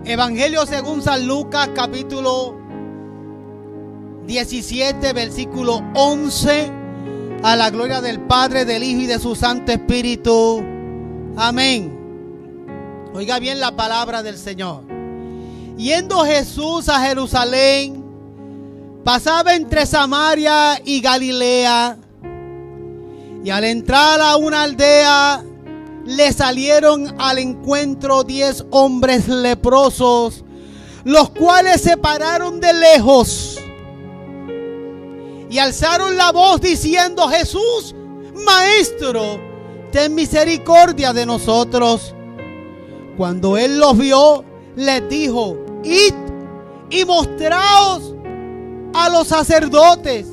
Evangelio según San Lucas, capítulo 17, versículo 11. A la gloria del Padre, del Hijo y de su Santo Espíritu. Amén. Oiga bien la palabra del Señor. Yendo Jesús a Jerusalén, pasaba entre Samaria y Galilea. Y al entrar a una aldea, le salieron al encuentro 10 hombres leprosos, los cuales se pararon de lejos y alzaron la voz diciendo: Jesús, Maestro, ten misericordia de nosotros. Cuando él los vio, les dijo: Id y mostraos a los sacerdotes.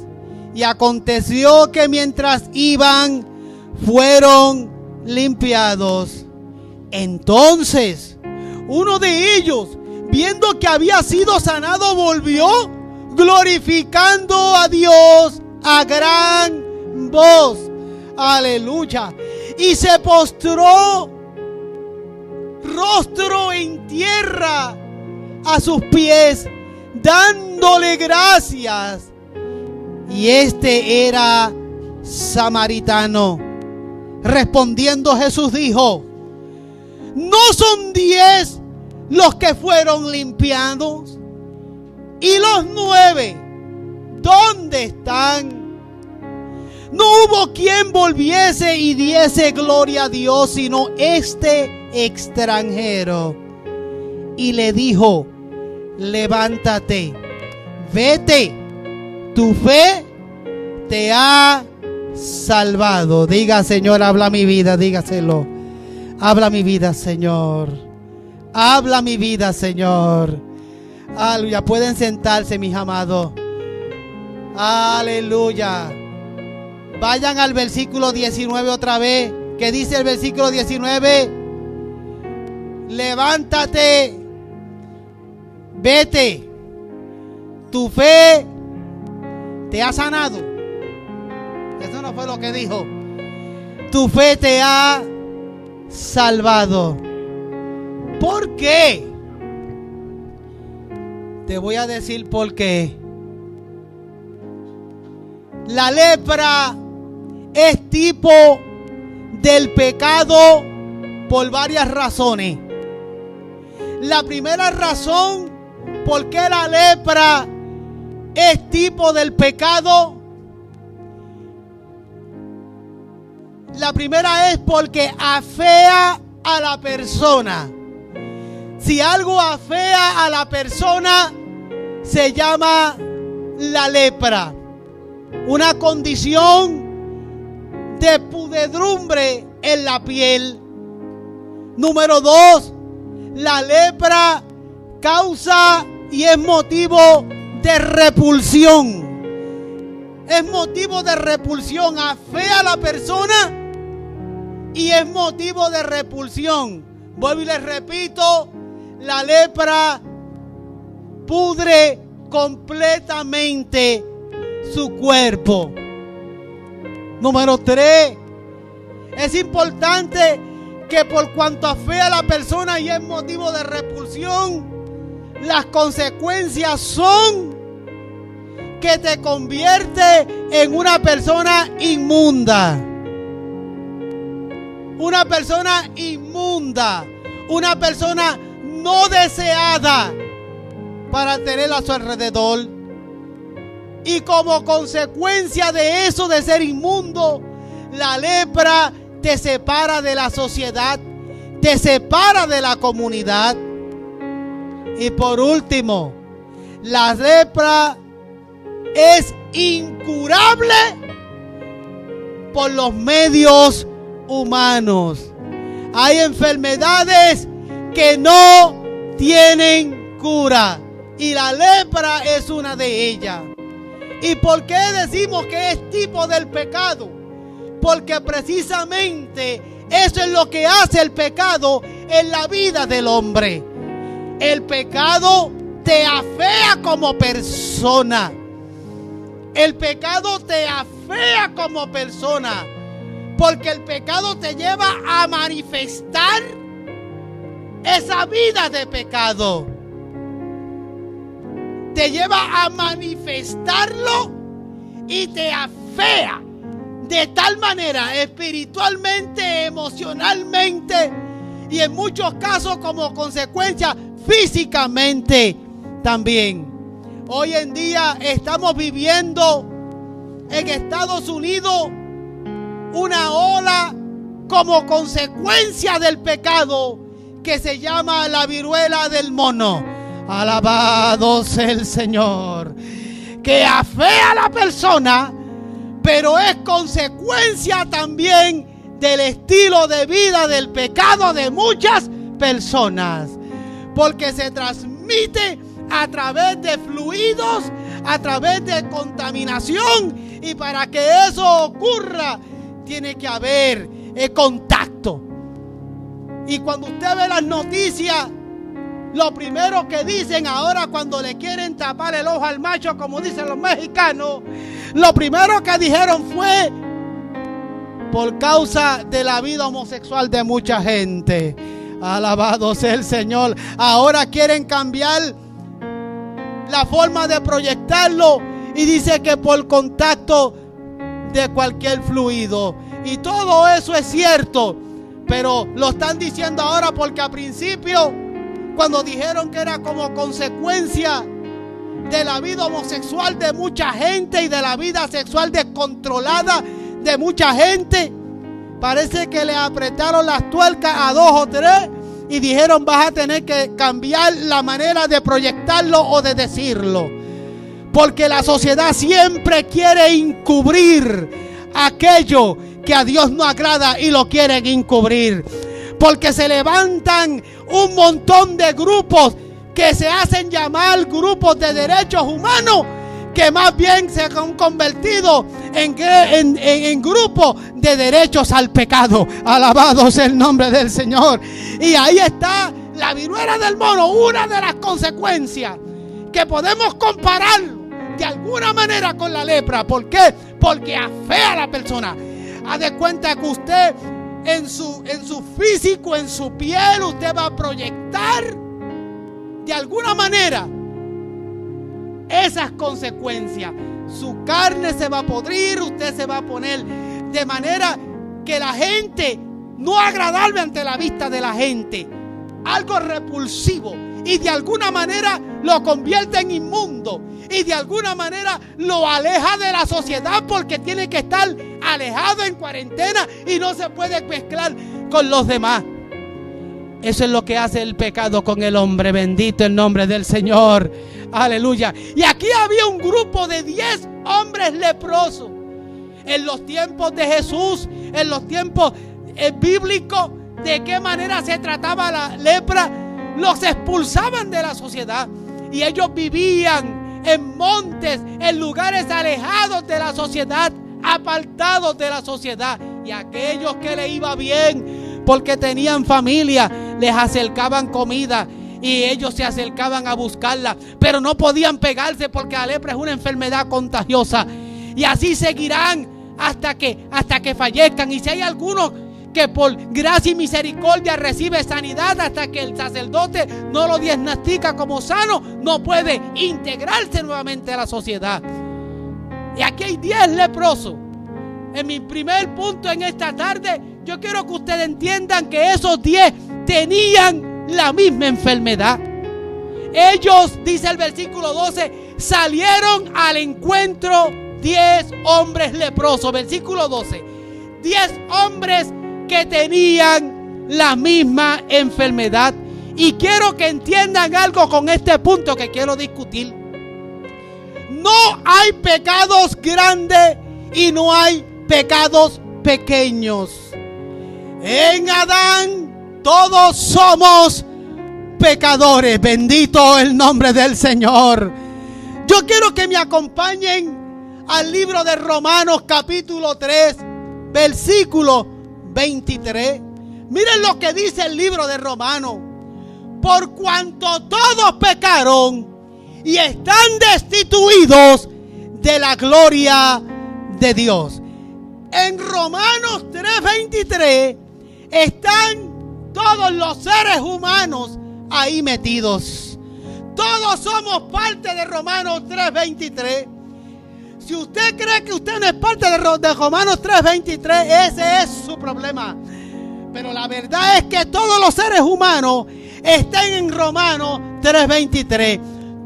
Y aconteció que mientras iban, fueron limpiados. Entonces uno de ellos, viendo que había sido sanado, volvió glorificando a Dios a gran voz. Aleluya. Y se postró rostro en tierra a sus pies, dándole gracias. Y este era samaritano. Respondiendo Jesús dijo: ¿no son 10 los que fueron limpiados? ¿Y los 9 dónde están? No hubo quien volviese y diese gloria a Dios, sino este extranjero. Y le dijo: levántate, vete, tu fe te ha salvado. Diga: Señor, habla mi vida. Dígaselo: habla mi vida, Señor. Habla mi vida, Señor. Aleluya. Pueden sentarse, mis amados. Aleluya. Vayan al versículo 19 otra vez. ¿Qué dice el versículo 19? Levántate, vete, tu fe te ha sanado. Eso no fue lo que dijo. Tu fe te ha salvado. ¿Por qué? Te voy a decir por qué. La lepra es tipo del pecado por varias razones. La primera razón por qué la lepra es tipo del pecado, la primera es porque afea a la persona. Si algo afea a la persona, se llama la lepra. Una condición de pudredumbre en la piel. Número 2, la lepra causa y es motivo de repulsión. Es motivo de repulsión. Afea a la persona y es motivo de repulsión. Vuelvo y les repito: la lepra pudre completamente su cuerpo. Número 3, es importante que por cuanto afea a la persona y es motivo de repulsión, las consecuencias son que te convierte en una persona inmunda. Una persona inmunda. Una persona no deseada para tener a su alrededor. Y como consecuencia de eso, de ser inmundo, la lepra te separa de la sociedad, te separa de la comunidad. Y por último, la lepra es incurable por los medios humanos. Hay enfermedades que no tienen cura y la lepra es una de ellas. ¿Y por qué decimos que es tipo del pecado? Porque precisamente eso es lo que hace el pecado en la vida del hombre. El pecado te afea como persona. El pecado te afea como persona. Porque el pecado te lleva a manifestar esa vida de pecado. Te lleva a manifestarlo y te afea de tal manera espiritualmente, emocionalmente y en muchos casos como consecuencia físicamente también. Hoy en día estamos viviendo en Estados Unidos una ola como consecuencia del pecado que se llama la viruela del mono. Alabado sea el Señor. Que afea a la persona, pero es consecuencia también del estilo de vida del pecado de muchas personas. Porque se transmite a través de fluidos, a través de contaminación. Y para que eso ocurra, tiene que haber contacto. Y cuando usted ve las noticias, lo primero que dicen ahora cuando le quieren tapar el ojo al macho, como dicen los mexicanos, lo primero que dijeron fue por causa de la vida homosexual de mucha gente. Alabado sea el Señor. Ahora quieren cambiar la forma de proyectarlo y dice que por contacto de cualquier fluido. Y todo eso es cierto, pero lo están diciendo ahora porque al principio, cuando dijeron que era como consecuencia de la vida homosexual de mucha gente y de la vida sexual descontrolada de mucha gente, parece que le apretaron las tuercas a 2 o 3 y dijeron: vas a tener que cambiar la manera de proyectarlo o de decirlo, porque la sociedad siempre quiere encubrir aquello que a Dios no agrada y lo quieren encubrir, porque se levantan un montón de grupos que se hacen llamar grupos de derechos humanos, que más bien se han convertido en grupos de derechos al pecado. Alabado sea el nombre del Señor. Y ahí está la viruela del mono, una de las consecuencias que podemos comparar de alguna manera con la lepra. ¿Por qué? Porque afea a la persona. Haz de cuenta que usted en su físico, en su piel, usted va a proyectar de alguna manera esas consecuencias. Su carne se va a podrir, usted se va a poner de manera que la gente, no agradable ante la vista de la gente, algo repulsivo, y de alguna manera lo convierte en inmundo, y de alguna manera lo aleja de la sociedad, porque tiene que estar alejado en cuarentena y no se puede mezclar con los demás. Eso es lo que hace el pecado con el hombre. Bendito el nombre del Señor. Aleluya. Y aquí había un grupo de 10 hombres leprosos. En los tiempos de Jesús, en los tiempos bíblicos, de qué manera se trataba la lepra. Los expulsaban de la sociedad y ellos vivían en montes, en lugares alejados de la sociedad, apartados de la sociedad. Y aquellos que le iba bien porque tenían familia, les acercaban comida y ellos se acercaban a buscarla, pero no podían pegarse porque la lepra es una enfermedad contagiosa. Y así seguirán hasta que fallezcan. Y si hay algunos que por gracia y misericordia recibe sanidad, hasta que el sacerdote no lo diagnostica como sano, no puede integrarse nuevamente a la sociedad. Y aquí hay 10 leprosos. En mi primer punto en esta tarde, yo quiero que ustedes entiendan que esos 10 tenían la misma enfermedad. Ellos, dice el versículo 12, salieron al encuentro 10 hombres leprosos. Versículo 12. 10 hombres que tenían la misma enfermedad. Y quiero que entiendan algo con este punto que quiero discutir. No hay pecados grandes y no hay pecados pequeños. En Adán todos somos pecadores. Bendito el nombre del Señor. Yo quiero que me acompañen al libro de Romanos capítulo 3, versículo 23. Miren lo que dice el libro de Romanos. Por cuanto todos pecaron y están destituidos de la gloria de Dios. En Romanos 3:23 están todos los seres humanos ahí metidos. Todos somos parte de Romanos 3:23. Si usted cree que usted no es parte de Romanos 3:23, ese es su problema. Pero la verdad es que todos los seres humanos están en Romanos 3:23.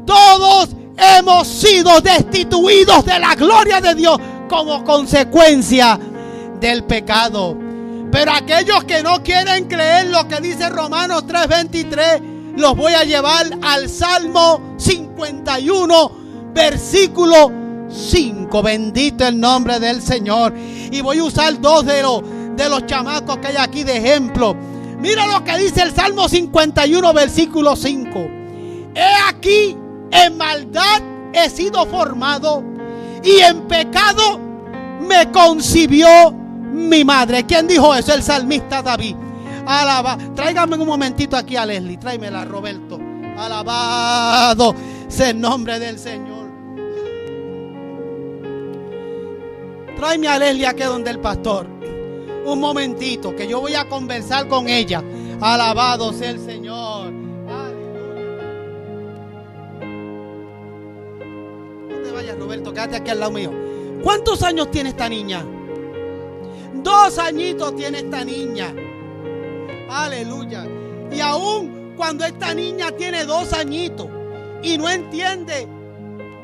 Todos hemos sido destituidos de la gloria de Dios como consecuencia del pecado. Pero aquellos que no quieren creer lo que dice Romanos 3:23, los voy a llevar al Salmo 51, versículo 5. Bendito el nombre del Señor. Y voy a usar dos de los chamacos que hay aquí de ejemplo. Mira lo que dice el Salmo 51, versículo 5. He aquí, en maldad he sido formado, y en pecado me concibió mi madre. ¿Quién dijo eso? El salmista David. Alaba. Tráigame un momentito aquí a Leslie. Tráemela, Roberto. Alabado sea el nombre del Señor. Tráeme a Leslie aquí donde el pastor. Un momentito, que yo voy a conversar con ella. Alabado sea el Señor. Aleluya. No te vayas, Roberto, quédate aquí al lado mío. ¿Cuántos años tiene esta niña? 2 añitos tiene esta niña. Aleluya. Y aún cuando esta niña tiene 2 añitos y no entiende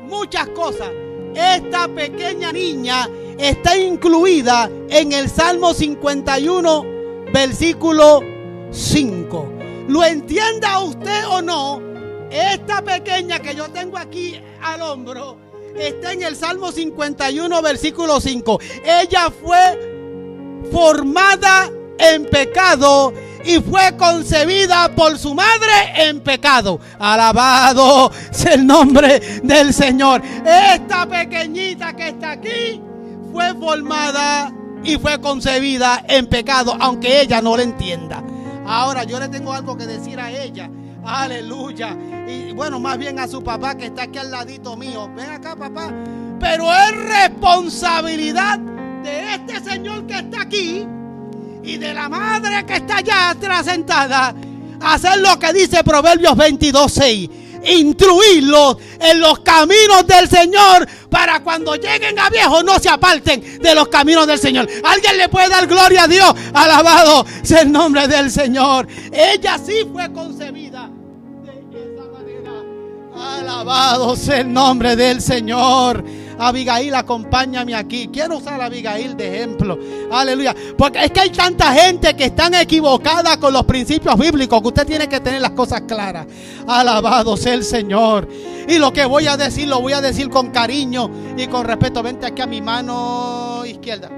muchas cosas, esta pequeña niña está incluida en el Salmo 51, versículo 5. ¿Lo entienda usted o no? Esta pequeña que yo tengo aquí al hombro está en el Salmo 51, versículo 5. Ella fue formada en pecado y fue concebida por su madre en pecado. Alabado sea el nombre del Señor. Esta pequeñita que está aquí fue formada y fue concebida en pecado, aunque ella no lo entienda. Ahora yo le tengo algo que decir a ella. Aleluya. Y bueno, más bien a su papá que está aquí al ladito mío. Ven acá, papá. Pero es responsabilidad de este señor que está aquí y de la madre que está allá atrás sentada hacer lo que dice Proverbios 22:6. Instruirlos en los caminos del Señor, para cuando lleguen a viejos no se aparten de los caminos del Señor. ¿Alguien le puede dar gloria a Dios? Alabado sea el nombre del Señor. Ella sí fue concebida de esa manera. Alabado sea el nombre del Señor. Abigail, acompáñame aquí. Quiero usar a Abigail de ejemplo. Aleluya. Porque es que hay tanta gente que están equivocada con los principios bíblicos, que usted tiene que tener las cosas claras. Alabado sea el Señor. Y lo que voy a decir, lo voy a decir con cariño y con respeto. Vente aquí a mi mano izquierda.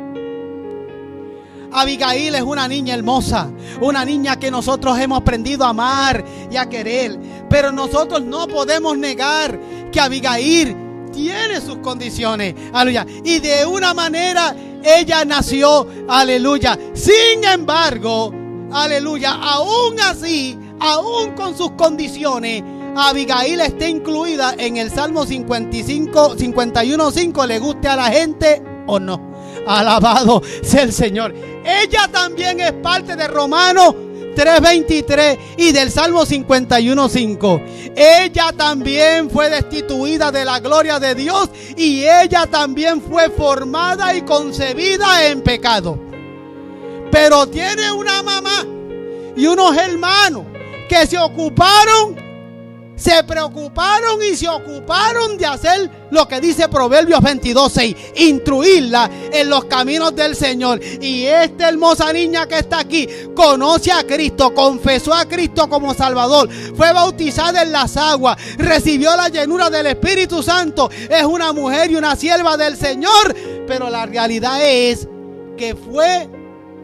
Abigail es una niña hermosa, una niña que nosotros hemos aprendido a amar y a querer. Pero nosotros no podemos negar que Abigail tiene sus condiciones, aleluya, y de una manera ella nació, aleluya. Sin embargo, aleluya, aún así, aún con sus condiciones, Abigail está incluida en el Salmo 51:5, le guste a la gente o no. Alabado sea el Señor. Ella también es parte de Romanos 3:23 y del Salmo 51:5. Ella también fue destituida de la gloria de Dios y ella también fue formada y concebida en pecado. Pero tiene una mamá y unos hermanos que se preocuparon y se ocuparon de hacer lo que dice Proverbios 22:6, instruirla en los caminos del Señor. Y esta hermosa niña que está aquí conoce a Cristo, confesó a Cristo como Salvador, fue bautizada en las aguas, recibió la llenura del Espíritu Santo, es una mujer y una sierva del Señor. Pero la realidad es que fue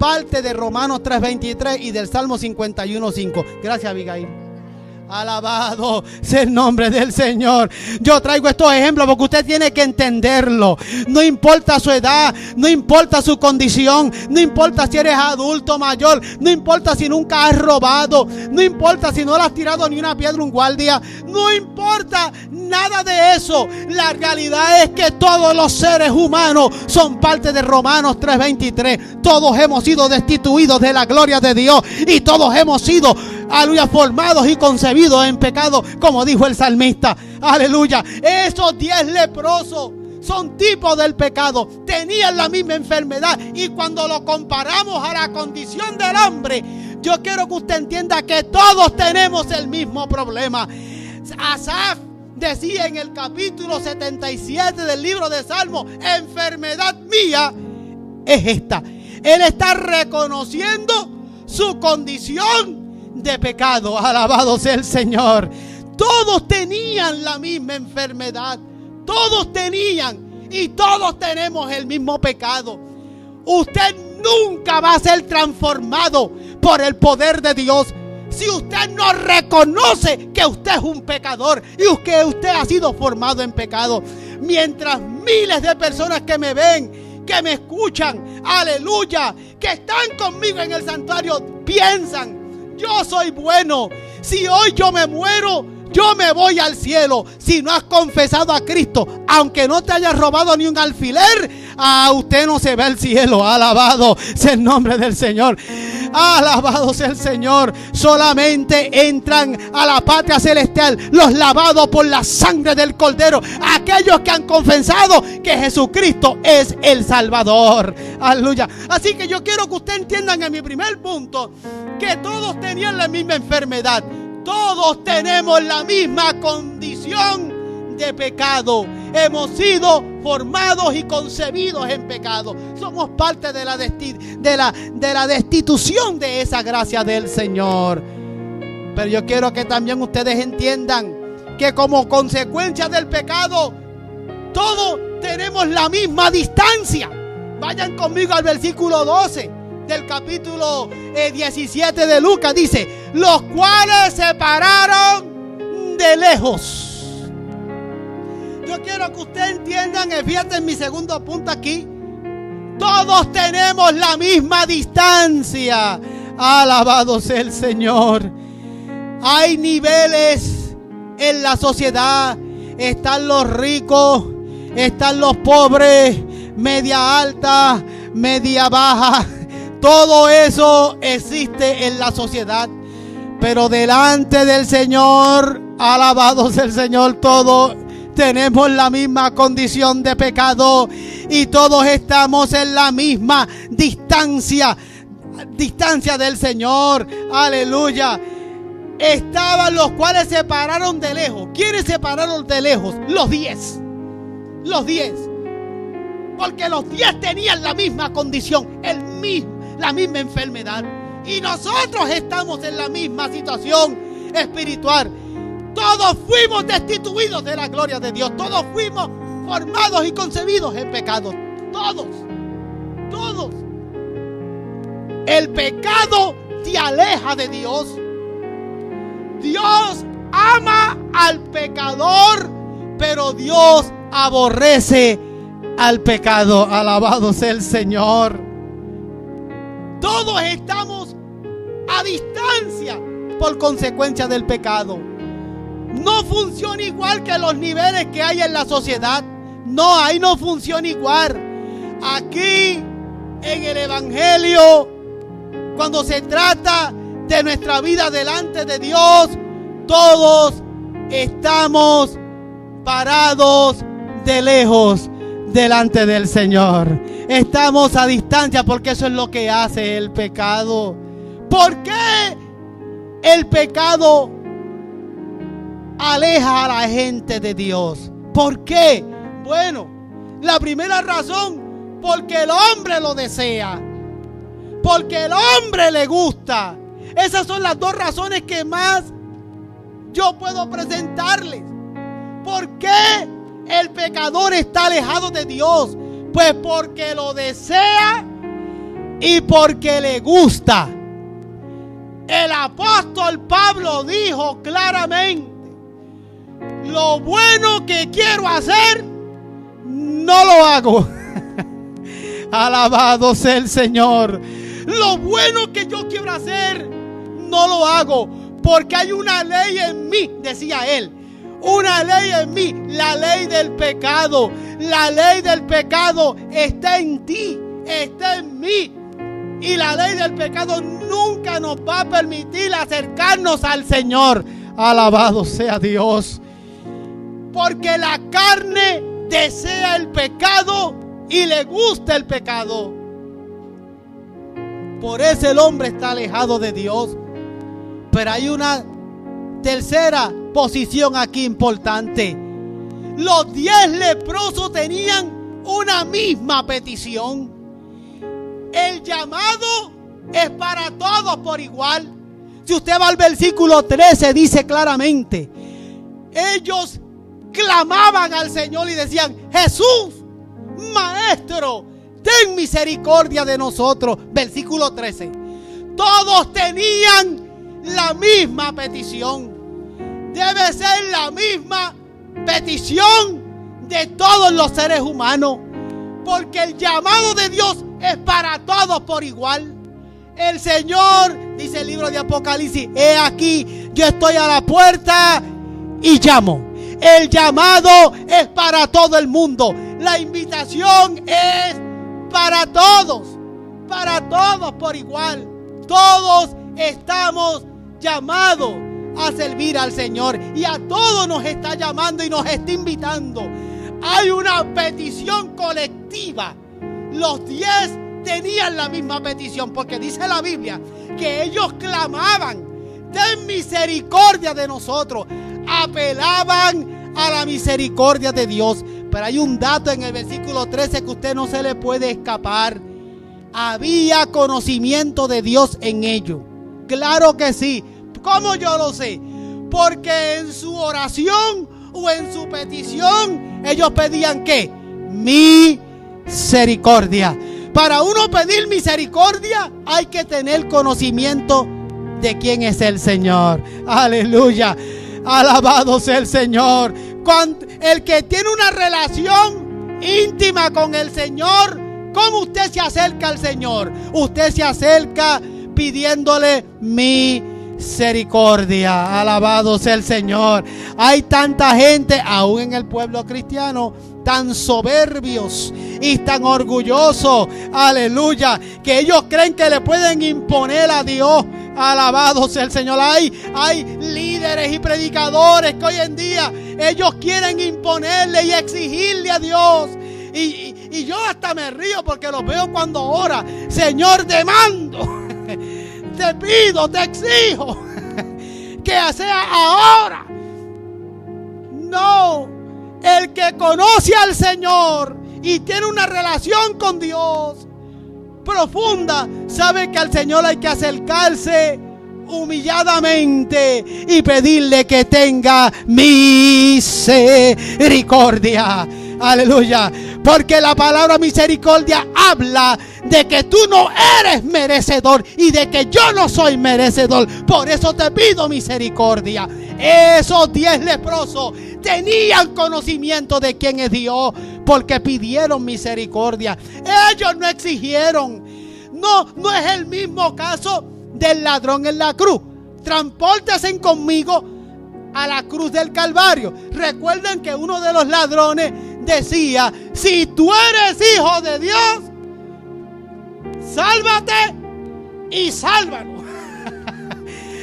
parte de Romanos 3:23 y del Salmo 51:5. Gracias, Abigail. Alabado sea el nombre del Señor. Yo traigo estos ejemplos porque usted tiene que entenderlo. No importa su edad, no importa su condición, no importa si eres adulto mayor, no importa si nunca has robado, no importa si no le has tirado ni una piedra a un guardia, no importa nada de eso. La realidad es que todos los seres humanos son parte de Romanos 3:23. Todos hemos sido destituidos de la gloria de Dios y todos hemos sido, aleluya, formados y concebidos en pecado, como dijo el salmista. Aleluya. Esos 10 leprosos son tipos del pecado, tenían la misma enfermedad, y cuando lo comparamos a la condición del hombre, yo quiero que usted entienda que todos tenemos el mismo problema. Asaf decía en el capítulo 77 del libro de Salmos: enfermedad mía es esta. Él está reconociendo su condición de pecado. Alabado sea el Señor. Todos tenían la misma enfermedad. Todos tenían y todos tenemos el mismo pecado. Usted nunca va a ser transformado por el poder de Dios si usted no reconoce que usted es un pecador y que usted ha sido formado en pecado. Mientras miles de personas que me ven, que me escuchan, aleluya, que están conmigo en el santuario, piensan: yo soy bueno. Si hoy yo me muero, yo me voy al cielo. Si no has confesado a Cristo, aunque no te hayas robado ni un alfiler, a usted no se ve al cielo. Alabado sea el nombre del Señor. Alabado sea el Señor. Solamente entran a la patria celestial los lavados por la sangre del Cordero, aquellos que han confesado que Jesucristo es el Salvador. Aleluya. Así que yo quiero que usted entienda en mi primer punto que todos tenían la misma enfermedad. Todos tenemos la misma condición de pecado. Hemos sido formados y concebidos en pecado. Somos parte de la destitución de esa gracia del Señor. Pero yo quiero que también ustedes entiendan que como consecuencia del pecado, todos tenemos la misma distancia. Vayan conmigo al versículo 12 del capítulo 17 de Lucas. Dice: los cuales se pararon de lejos. Yo quiero que ustedes entiendan, fíjate en mi segundo punto aquí: todos tenemos la misma distancia. Alabado sea el Señor. Hay niveles en la sociedad. Están los ricos, están los pobres, media alta, media baja. Todo eso existe en la sociedad. Pero delante del Señor, alabado sea el Señor, todos tenemos la misma condición de pecado y todos estamos en la misma distancia del Señor. Aleluya. Estaban los cuales se pararon de lejos. ¿Quiénes se pararon de lejos? Los 10. Los 10. Porque los 10 tenían la misma condición, la misma enfermedad. Y nosotros estamos en la misma situación espiritual. Todos fuimos destituidos de la gloria de Dios. Todos fuimos formados y concebidos en pecado. Todos. El pecado te aleja de Dios. Dios ama al pecador, pero Dios aborrece al pecado. Alabado sea el Señor. Todos estamos a distancia por consecuencia del pecado. No funciona igual que los niveles que hay en la sociedad. No, ahí no funciona igual. Aquí en el Evangelio, cuando se trata de nuestra vida delante de Dios, todos estamos parados de lejos delante del Señor. Estamos a distancia porque eso es lo que hace el pecado. ¿Por qué el pecado aleja a la gente de Dios? ¿Por qué? Bueno, la primera razón, porque el hombre lo desea, porque el hombre le gusta. Esas son las dos razones que más yo puedo presentarles. ¿Por qué el pecador está alejado de Dios? Pues porque lo desea y porque le gusta. El apóstol Pablo dijo claramente: lo bueno que quiero hacer, no lo hago. Alabado sea el Señor. Lo bueno que yo quiero hacer, no lo hago, porque hay una ley en mí, decía él. Una ley en mí, la ley del pecado. La ley del pecado está en ti, está en mí. Y la ley del pecado nunca nos va a permitir acercarnos al Señor. Alabado sea Dios. Porque la carne desea el pecado y le gusta el pecado. Por eso el hombre está alejado de Dios. Pero hay una tercera posición aquí importante. Los 10 leprosos tenían una misma petición. El llamado es para todos por igual. Si usted va al versículo 13, dice claramente: ellos clamaban al Señor y decían: Jesús, Maestro, ten misericordia de nosotros. Versículo 13. Todos tenían la misma petición. Debe ser la misma petición de todos los seres humanos, porque el llamado de Dios es para todos por igual. El Señor, dice el libro de Apocalipsis: he aquí, yo estoy a la puerta y llamo. El llamado es para todo el mundo. La invitación es para todos por igual. Todos estamos llamados a servir al Señor, y a todos nos está llamando y nos está invitando. Hay una petición colectiva. Los 10 tenían la misma petición, porque dice la Biblia que ellos clamaban: ten misericordia de nosotros. Apelaban a la misericordia de Dios. Pero hay un dato en el versículo 13 que usted no se le puede escapar. Había conocimiento de Dios en ellos. Claro que sí. ¿Cómo yo lo sé? Porque en su oración o en su petición ellos pedían ¿qué? Misericordia. Para uno pedir misericordia hay que tener conocimiento de quién es el Señor. Aleluya. Alabado sea el Señor. El que tiene una relación íntima con el Señor, ¿cómo usted se acerca al Señor? Usted se acerca pidiéndole misericordia. Alabado sea el Señor. Hay tanta gente, aún en el pueblo cristiano, tan soberbios y tan orgullosos, aleluya, que ellos creen que le pueden imponer a Dios. Alabado sea el Señor. Hay líderes y predicadores que hoy en día ellos quieren imponerle y exigirle a Dios. Y yo hasta me río porque los veo cuando ora: Señor, te mando, te pido, te exijo que sea ahora. No, el que conoce al Señor y tiene una relación con Dios profunda, sabe que al Señor hay que acercarse humilladamente y pedirle que tenga misericordia. Aleluya. Porque la palabra misericordia habla de que tú no eres merecedor y de que yo no soy merecedor. Por eso te pido misericordia. Esos 10 leprosos tenían conocimiento de quién es Dios, porque pidieron misericordia. Ellos no exigieron. No es el mismo caso del ladrón en la cruz. Transpórtense conmigo a la cruz del Calvario. Recuerden que uno de los ladrones decía: si tú eres hijo de Dios, sálvate y sálvanos.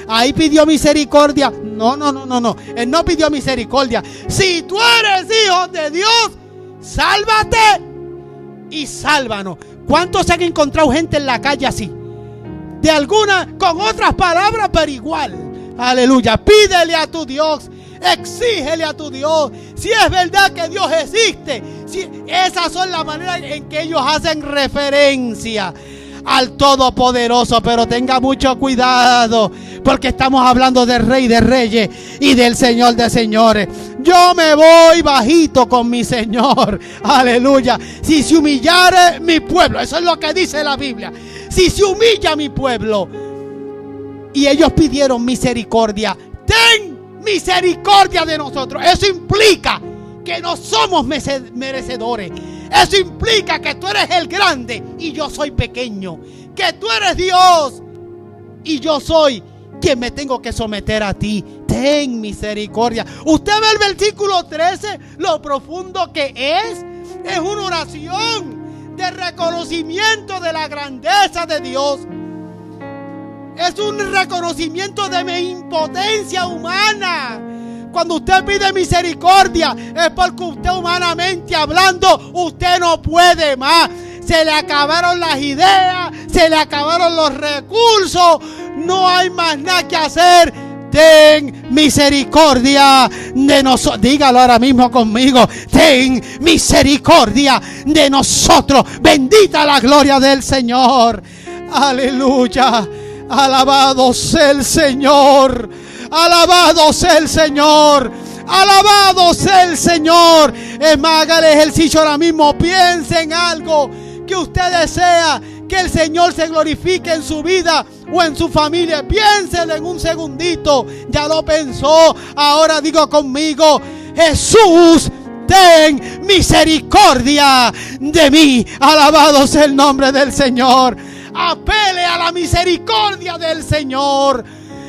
Ahí pidió misericordia. No. Él no pidió misericordia. Si tú eres hijo de Dios, sálvate y sálvanos. ¿Cuántos se han encontrado gente en la calle así? De alguna, con otras palabras, pero igual. Aleluya. Pídele a tu Dios. Exígele a tu Dios. Si es verdad que Dios existe. Si esas son las maneras en que ellos hacen referencia al Todopoderoso. Pero tenga mucho cuidado, porque estamos hablando del Rey de Reyes y del Señor de Señores. Yo me voy bajito con mi Señor. Aleluya. Si se humillare mi pueblo, eso es lo que dice la Biblia. Si se humilla mi pueblo, Y ellos pidieron misericordia. Ten misericordia de nosotros. Eso implica que no somos merecedores. Eso implica que tú eres el grande y yo soy pequeño. Que tú eres Dios y yo soy quien me tengo que someter a ti. Ten misericordia. Usted ve el versículo 13, lo profundo que es. Es una oración de reconocimiento de la grandeza de Dios. Es un reconocimiento de mi impotencia humana. Cuando usted pide misericordia es porque usted, humanamente hablando, usted no puede más. Se le acabaron las ideas, se le acabaron los recursos, no hay más nada que hacer. Ten misericordia de nosotros. Dígalo ahora mismo conmigo. Ten misericordia de nosotros. Bendita la gloria del Señor. Aleluya. Alabado sea el Señor. Alabado sea el Señor. Alabado sea el Señor. Es más, haga el ejercicio ahora mismo. Piense en algo que usted desea que el Señor se glorifique en su vida o en su familia. Piénselo en un segundito. Ya lo pensó. Ahora digo conmigo: Jesús, ten misericordia de mí. Alabado sea el nombre del Señor. Apele a la misericordia del Señor.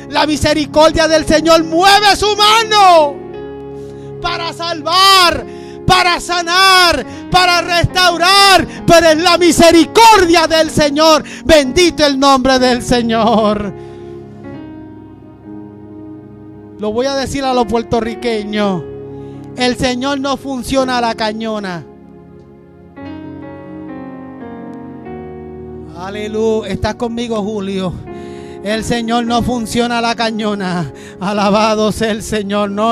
La misericordia del Señor mueve su mano para salvar, para sanar, para restaurar. Pero es la misericordia del Señor. Bendito el nombre del Señor. Lo voy a decir a los puertorriqueños: el Señor no funciona a la cañona. Aleluya. ¿Estás conmigo, Julio? El Señor no funciona a la cañona. Alabado sea el Señor. No.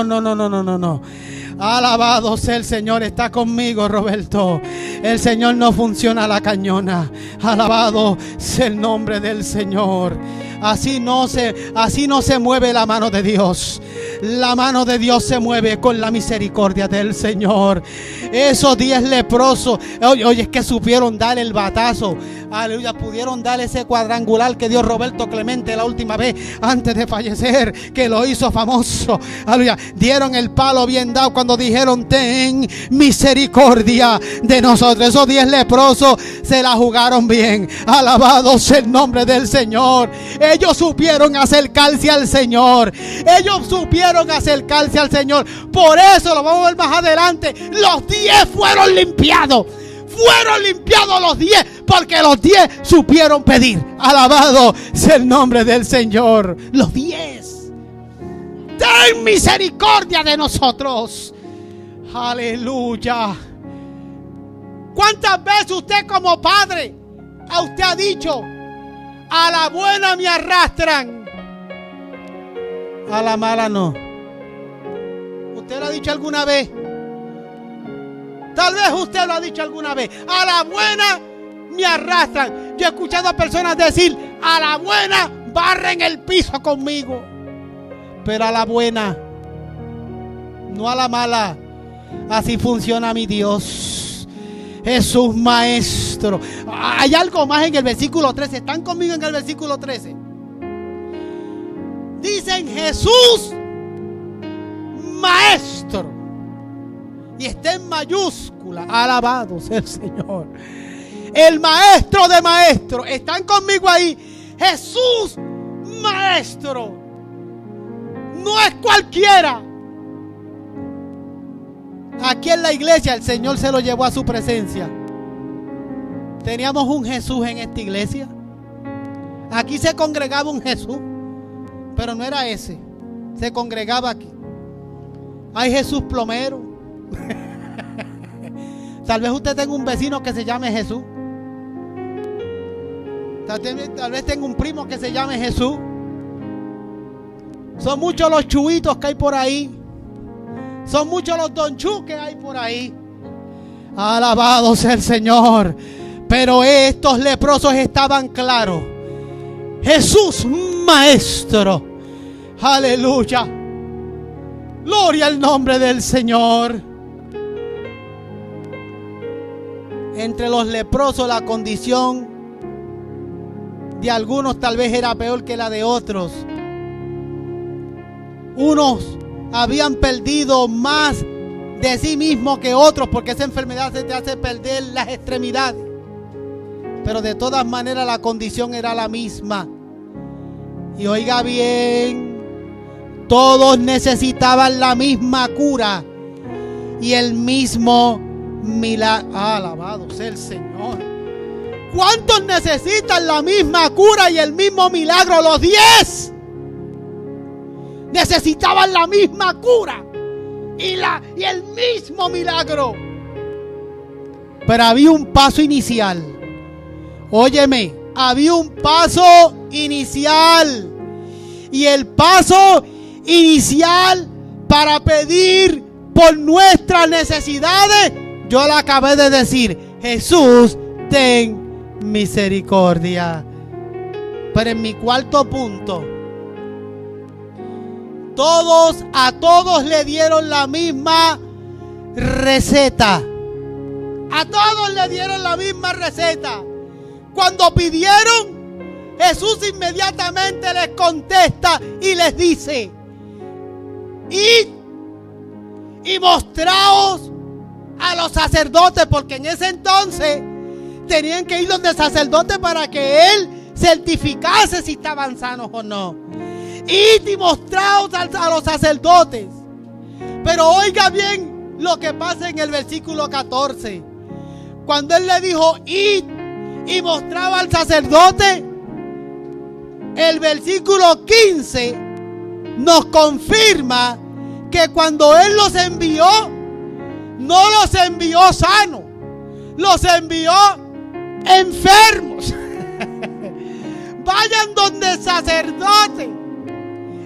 Alabado sea el Señor. Está conmigo, Roberto. El Señor no funciona a la cañona. Alabado sea el nombre del Señor. Así no se mueve la mano de Dios. La mano de Dios se mueve con la misericordia del Señor. Esos 10 leprosos, oye, es que supieron dar el batazo. Aleluya, pudieron dar ese cuadrangular que dio Roberto Clemente la última vez antes de fallecer, que lo hizo famoso. Aleluya, dieron el palo bien dado cuando dijeron: ten misericordia de nosotros. Esos 10 leprosos se la jugaron bien. Alabado sea el nombre del Señor. Ellos supieron acercarse al Señor. Ellos supieron acercarse al Señor. Por eso lo vamos a ver más adelante. Los 10 fueron limpiados. Fueron limpiados los 10, porque los 10 supieron pedir. Alabado sea el nombre del Señor. Los 10. Ten misericordia de nosotros. Aleluya. ¿Cuántas veces usted como padre a usted ha dicho: a la buena me arrastran, a la mala no? ¿Usted lo ha dicho alguna vez? Tal vez usted lo ha dicho alguna vez: a la buena me arrastran. Yo he escuchado a personas decir: a la buena barren el piso conmigo. Pero a la buena, no a la mala. Así funciona mi Dios. Jesús maestro. Hay algo más en el versículo 13. ¿Están conmigo en el versículo 13? Dicen: Jesús maestro. Y está en mayúscula. Alabado sea el Señor. El maestro de maestros. ¿Están conmigo ahí? Jesús maestro. No es cualquiera. Aquí en la iglesia el Señor se lo llevó a su presencia. Teníamos un Jesús en esta iglesia. Aquí se congregaba un Jesús, pero no era ese. Se congregaba aquí. Hay Jesús plomero. Tal vez usted tenga un vecino que se llame Jesús. Tal vez tenga un primo que se llame Jesús. Son muchos los chuitos que hay por ahí. Son muchos los Don Chu que hay por ahí. Alabado sea el Señor. Pero estos leprosos estaban claros: Jesús maestro. Aleluya. Gloria al nombre del Señor. Entre los leprosos la condición de algunos tal vez era peor que la de otros. Unos habían perdido más de sí mismos que otros, porque esa enfermedad se te hace perder las extremidades. Pero de todas maneras la condición era la misma. Y oiga bien, todos necesitaban la misma cura y el mismo milagro. Alabado sea el Señor. ¿Cuántos necesitan la misma cura y el mismo milagro? Los 10 necesitaban la misma cura y el mismo milagro. Pero había un paso inicial. Óyeme, había un paso inicial. Y el paso inicial para pedir por nuestras necesidades, yo le acabé de decir: Jesús, ten misericordia. Pero en mi cuarto punto, a todos le dieron la misma receta. A todos le dieron la misma receta. Cuando pidieron, Jesús inmediatamente les contesta y les dice: id y mostraos a los sacerdotes, porque en ese entonces tenían que ir donde el sacerdote para que él certificase si estaban sanos o no. Id y mostraos a los sacerdotes. Pero oiga bien lo que pasa en el versículo 14. Cuando él le dijo id y mostraba al sacerdote, el versículo 15 nos confirma que cuando él los envió, no los envió sanos, los envió enfermos. Vayan donde el sacerdote.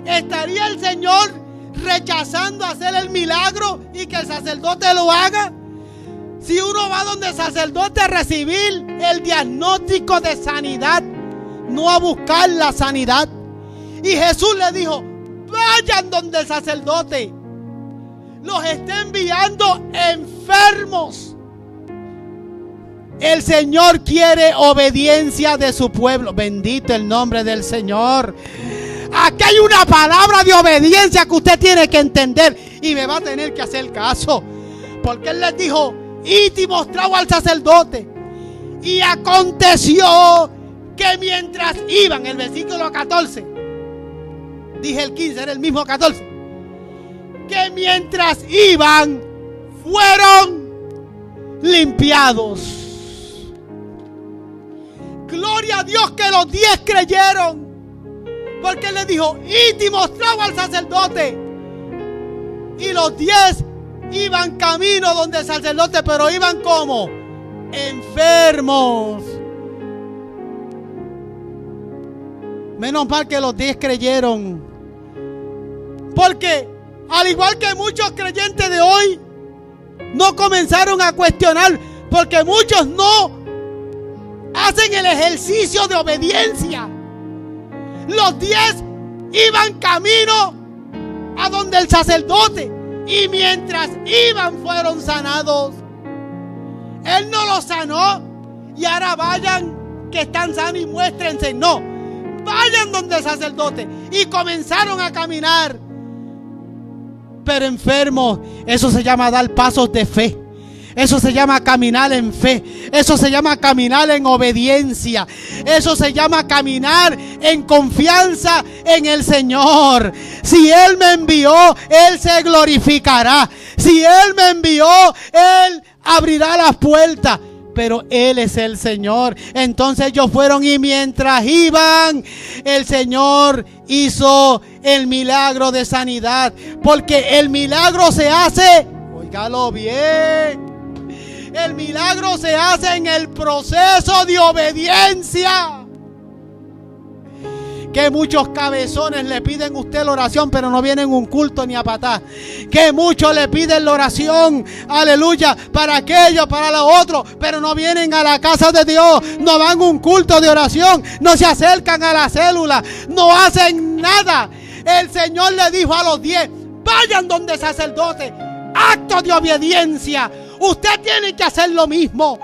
¿Estaría el Señor rechazando hacer el milagro y que el sacerdote lo haga? Si uno va donde el sacerdote a recibir el diagnóstico de sanidad, no a buscar la sanidad. Y Jesús le dijo: vayan donde el sacerdote. Los está enviando enfermos. El Señor quiere obediencia de su pueblo. Bendito el nombre del Señor. Aquí hay una palabra de obediencia que usted tiene que entender y me va a tener que hacer caso. Porque Él les dijo: id y mostrado al sacerdote. Y aconteció que mientras iban, el versículo 14, dije el 15, era el mismo 14, que mientras iban fueron limpiados. Gloria a Dios que los 10 creyeron, porque Él les dijo: id y mostrado al sacerdote. Y los 10 iban camino donde el sacerdote, pero iban como enfermos. Menos mal que los 10 creyeron, porque al igual que muchos creyentes de hoy, no comenzaron a cuestionar, porque muchos no hacen el ejercicio de obediencia. Los 10 iban camino a donde el sacerdote, y mientras iban fueron sanados. Él no los sanó y ahora vayan que están sanos y muéstrense. No, vayan donde el sacerdote. Y comenzaron a caminar, pero enfermos. Eso se llama dar pasos de fe. Eso se llama caminar en fe. Eso se llama caminar en obediencia. Eso se llama caminar en confianza en el Señor. Si Él me envió, Él se glorificará. Si Él me envió, Él abrirá las puertas. Pero Él es el Señor. Entonces ellos fueron, y mientras iban, el Señor hizo el milagro de sanidad. Porque el milagro se hace, óigalo bien, el milagro se hace en el proceso de obediencia. Que muchos cabezones le piden a usted la oración, pero no vienen a un culto ni a patá. Que muchos le piden la oración, aleluya, para aquello, para lo otro, pero no vienen a la casa de Dios, no van a un culto de oración, no se acercan a la célula, no hacen nada. El Señor le dijo a los 10: vayan donde el sacerdote. Acto de obediencia. Usted tiene que hacer lo mismo.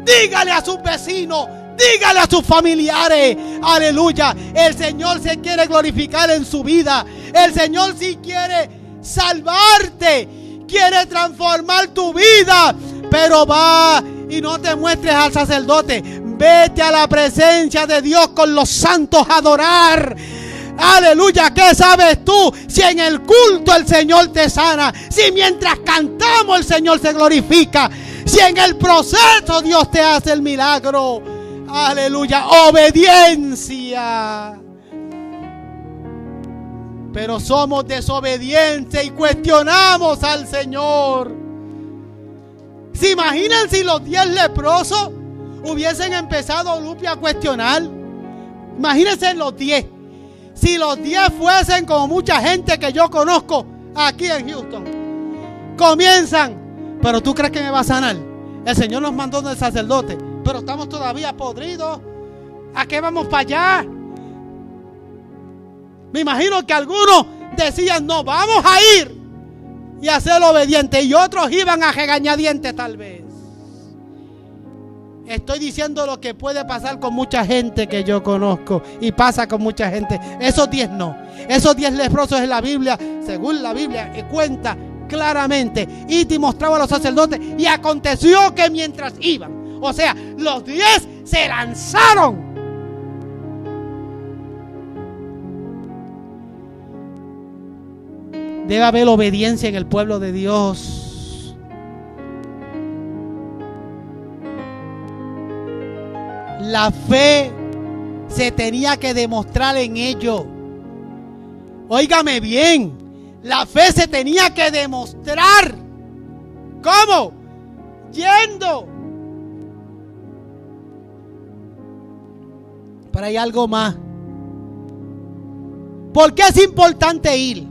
Dígale a sus vecinos, Dígale a sus familiares, aleluya, el Señor se quiere glorificar en su vida. El Señor sí quiere salvarte, quiere transformar tu vida. Pero va y no te muestres al sacerdote. Vete a la presencia de Dios con los santos a adorar. Aleluya, ¿qué sabes tú? Si en el culto el Señor te sana, si mientras cantamos el Señor se glorifica, si en el proceso Dios te hace el milagro. Aleluya, obediencia. Pero somos desobedientes y cuestionamos al Señor. ¿Se imaginan si los 10 leprosos hubiesen empezado a cuestionar? Imagínense los 10. Si los 10 fuesen como mucha gente que yo conozco aquí en Houston, comienzan, pero tú crees que me va a sanar. El Señor nos mandó del sacerdote, pero estamos todavía podridos. ¿A qué vamos para allá? Me imagino que algunos decían, no, vamos a ir y a ser obedientes, y otros iban a regañadientes tal vez. Estoy diciendo lo que puede pasar con mucha gente que yo conozco y pasa con mucha gente. Esos 10 no. Esos 10 leprosos en la Biblia, según la Biblia, cuenta claramente. Y te mostraba a los sacerdotes. Y aconteció que mientras iban, o sea, los 10 se lanzaron. Debe haber obediencia en el pueblo de Dios. La fe se tenía que demostrar en ello. Óigame bien, la fe se tenía que demostrar. ¿Cómo? Yendo. Pero hay algo más. ¿Por qué es importante ir?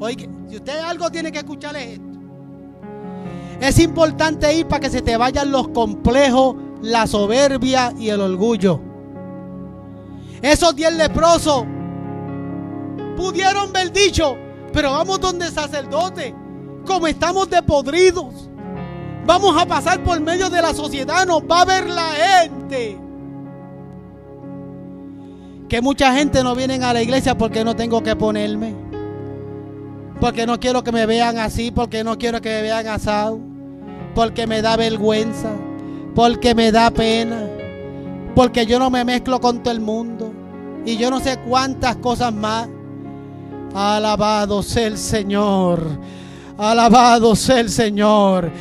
Oiga, si usted algo tiene que escuchar es esto. Es importante ir para que se te vayan los complejos, la soberbia y el orgullo. Esos 10 leprosos pudieron ver dicho, pero vamos donde el sacerdote, como estamos de podridos, vamos a pasar por medio de la sociedad, nos va a ver la gente. Que mucha gente no viene a la iglesia porque no tengo que ponerme, porque no quiero que me vean así, porque no quiero que me vean asado, porque me da vergüenza, porque me da pena, porque yo no me mezclo con todo el mundo y yo no sé cuántas cosas más. Alabado sea el Señor, alabado sea el Señor.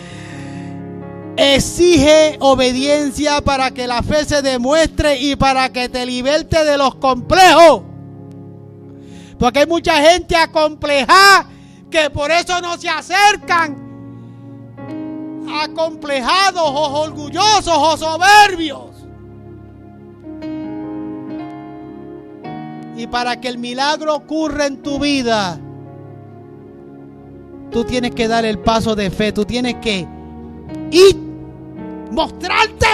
Exige obediencia para que la fe se demuestre y para que te liberte de los complejos, porque hay mucha gente acomplejada que por eso no se acercan. Acomplejados o orgullosos o soberbios. Y para que el milagro ocurra en tu vida, tú tienes que dar el paso de fe. Tú tienes que ir, mostrarte.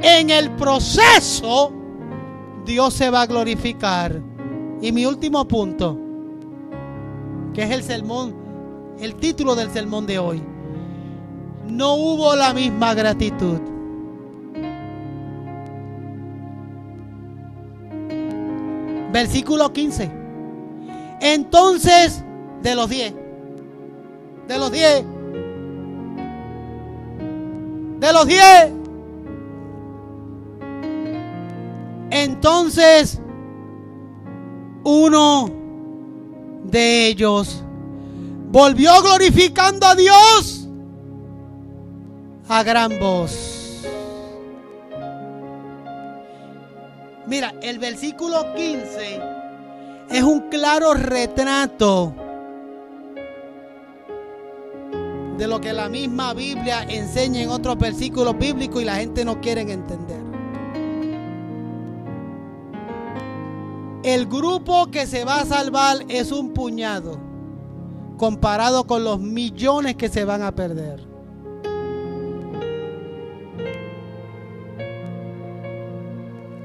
En el proceso Dios se va a glorificar. Y mi último punto, que es el sermón, el título del sermón de hoy: no hubo la misma gratitud. Versículo 15. Entonces, de los 10, entonces uno de ellos volvió glorificando a Dios a gran voz. Mira, el versículo 15 es un claro retrato de lo que la misma Biblia enseña en otros versículos bíblicos y la gente no quiere entender. El grupo que se va a salvar es un puñado comparado con los millones que se van a perder.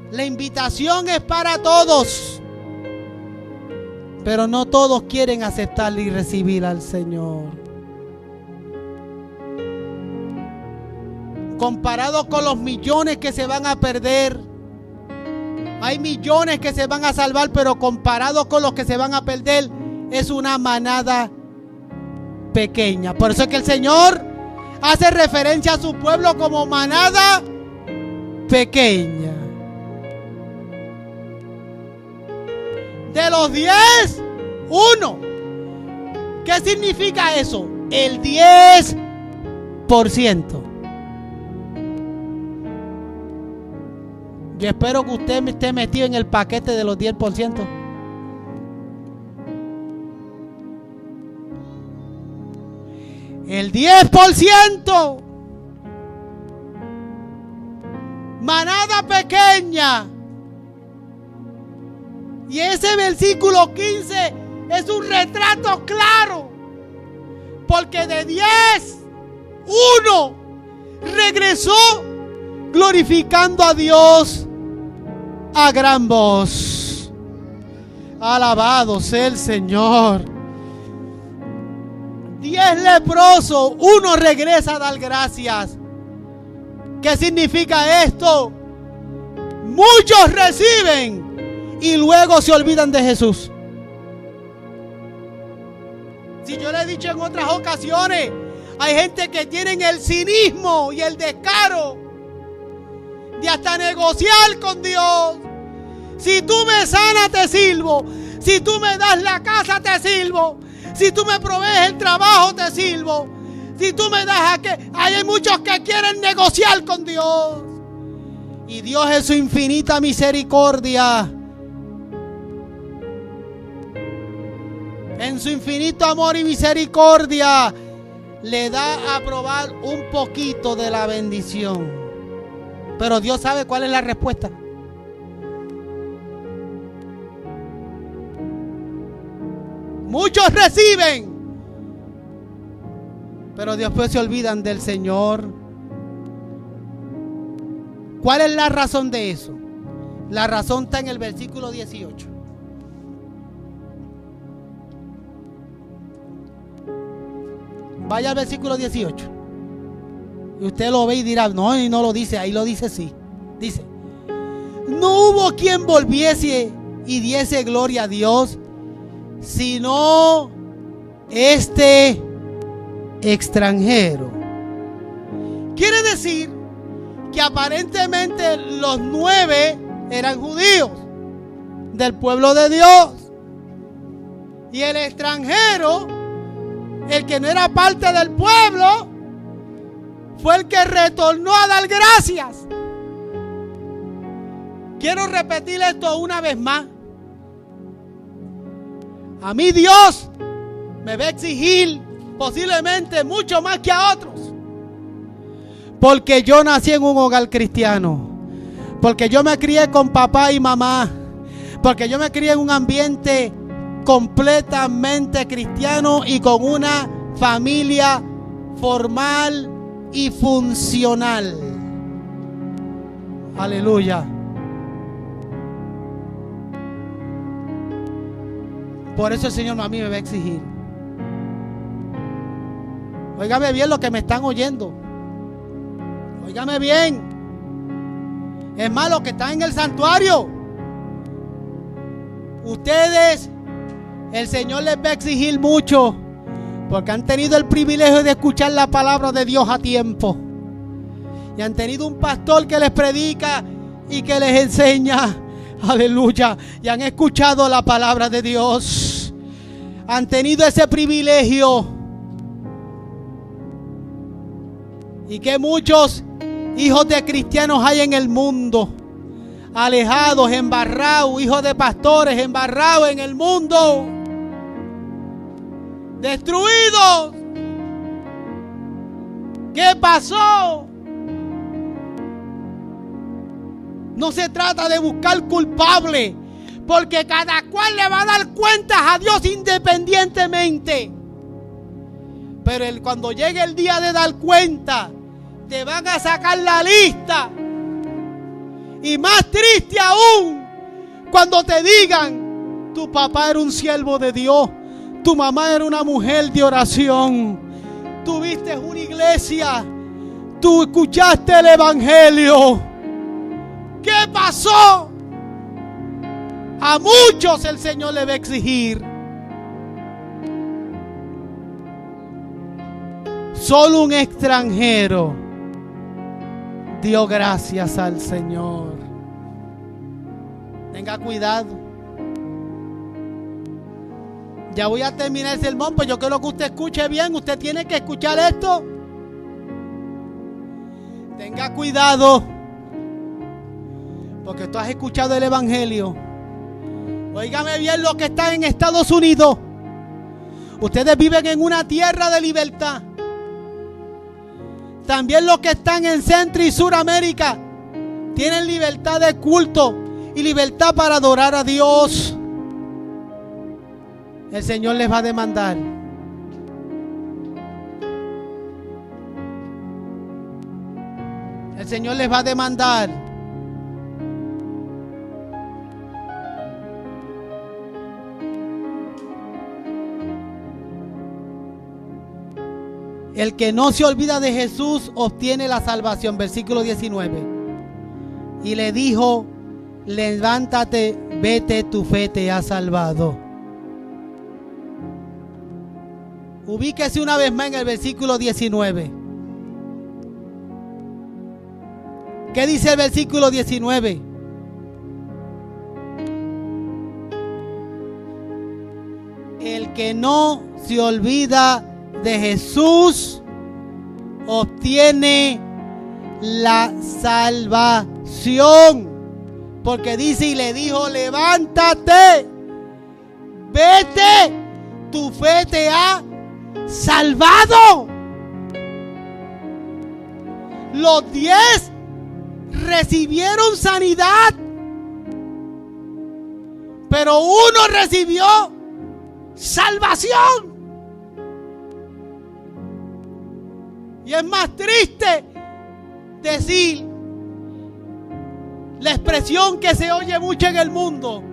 La invitación es para todos, pero no todos quieren aceptar y recibir al Señor. comparado con los millones que se van a perder. Hay millones que se van a salvar, pero comparado con los que se van a perder, es una manada pequeña. Por eso es que el Señor hace referencia a su pueblo como manada pequeña. De los 10, 1. ¿Qué significa eso? El 10%. Yo espero que usted esté metido en el paquete de los 10%. El 10%. Manada pequeña. Y ese versículo 15 es un retrato claro. Porque de 10, 1 regresó glorificando a Dios a gran voz. Alabado sea el Señor. 10 leprosos, 1 regresa a dar gracias. ¿Qué significa esto? Muchos reciben y luego se olvidan de Jesús. Si yo le he dicho en otras ocasiones, hay gente que tienen el cinismo y el descaro de hasta negociar con Dios. Si tú me sanas, te sirvo. Si tú me das la casa, te sirvo. Si tú me provees el trabajo, te sirvo. Si tú me das a que... Hay muchos que quieren negociar con Dios. Y Dios en su infinita misericordia, en su infinito amor y misericordia, le da a probar un poquito de la bendición. Pero Dios sabe cuál es la respuesta. Muchos reciben, pero después se olvidan del Señor. ¿Cuál es la razón de eso? La razón está en el versículo 18. Vaya al versículo 18. Y usted lo ve y dirá, no, y no lo dice, ahí lo dice sí. Dice, no hubo quien volviese y diese gloria a Dios, sino este extranjero. Quiere decir que aparentemente los 9 eran judíos del pueblo de Dios. Y el extranjero, el que no era parte del pueblo, fue el que retornó a dar gracias. Quiero repetir esto una vez más. A mí Dios me va a exigir posiblemente mucho más que a otros. Porque yo nací en un hogar cristiano. Porque yo me crié con papá y mamá. Porque yo me crié en un ambiente completamente cristiano y con una familia formal y funcional. Aleluya. Por eso el Señor a mí me va a exigir. Óigame bien lo que me están oyendo. Óigame bien. Es más, los que están en el santuario, ustedes, el Señor les va a exigir mucho, porque han tenido el privilegio de escuchar la palabra de Dios a tiempo. Y han tenido un pastor que les predica y que les enseña. Aleluya. Y han escuchado la palabra de Dios. Han tenido ese privilegio. Y que muchos hijos de cristianos hay en el mundo, alejados, embarrados, hijos de pastores embarrados en el mundo, destruidos. ¿Qué pasó? No se trata de buscar culpable, porque cada cual le va a dar cuentas a Dios independientemente. Pero cuando llegue el día de dar cuenta, te van a sacar la lista. Y más triste aún, cuando te digan, tu papá era un siervo de Dios, tu mamá era una mujer de oración, tuviste una iglesia, Tú escuchaste el evangelio. ¿Qué pasó? A muchos el Señor le va a exigir. Solo un extranjero dio gracias al Señor. Tenga cuidado. Ya voy a terminar el sermón, pues yo quiero que usted escuche bien. Usted tiene que escuchar esto. Tenga cuidado, porque tú has escuchado el evangelio. Óigame bien los que están en Estados Unidos. Ustedes viven en una tierra de libertad. También los que están en Centro y Suramérica tienen libertad de culto y libertad para adorar a Dios. El Señor les va a demandar. El Señor les va a demandar. El que no se olvida de Jesús obtiene la salvación. Versículo 19. Y le dijo: levántate, vete, tu fe te ha salvado. Ubíquese una vez más en el versículo 19. ¿Qué dice el versículo 19? El que no se olvida de Jesús obtiene la salvación. Porque dice: y le dijo: levántate, vete, tu fe te ha salvado. Los 10 recibieron sanidad, pero uno recibió salvación. Y es más triste decir la expresión que se oye mucho en el mundo: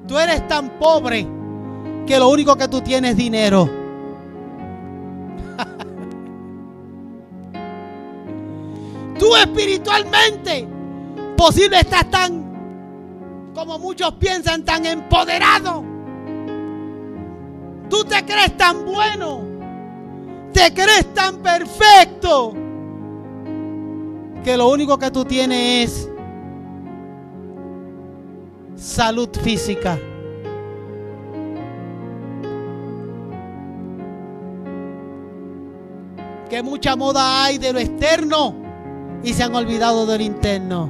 tú eres tan pobre que lo único que tú tienes es dinero. Tú espiritualmente posible estás tan, como muchos piensan, tan empoderado. Tú te crees tan bueno, te crees tan perfecto, que lo único que tú tienes es salud física. Que mucha moda hay de lo externo y se han olvidado de lo interno.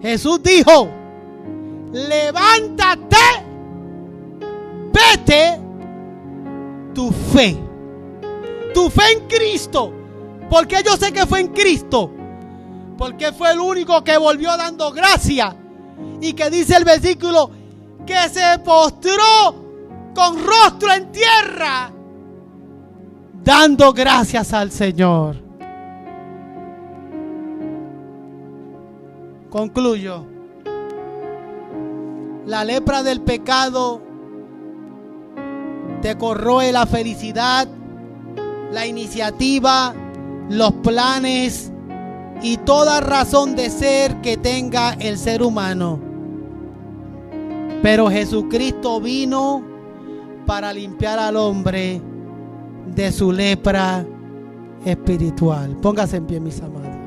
Jesús dijo: levántate, vete, tu fe en Cristo. ¿Por qué yo sé que fue en Cristo? Porque fue el único que volvió dando gracia. Y que dice el versículo que se postró con rostro en tierra, dando gracias al Señor. Concluyo. La lepra del pecado te corroe la felicidad, la iniciativa, los planes y toda razón de ser que tenga el ser humano. Pero Jesucristo vino para limpiar al hombre de su lepra espiritual. Póngase en pie, mis amados.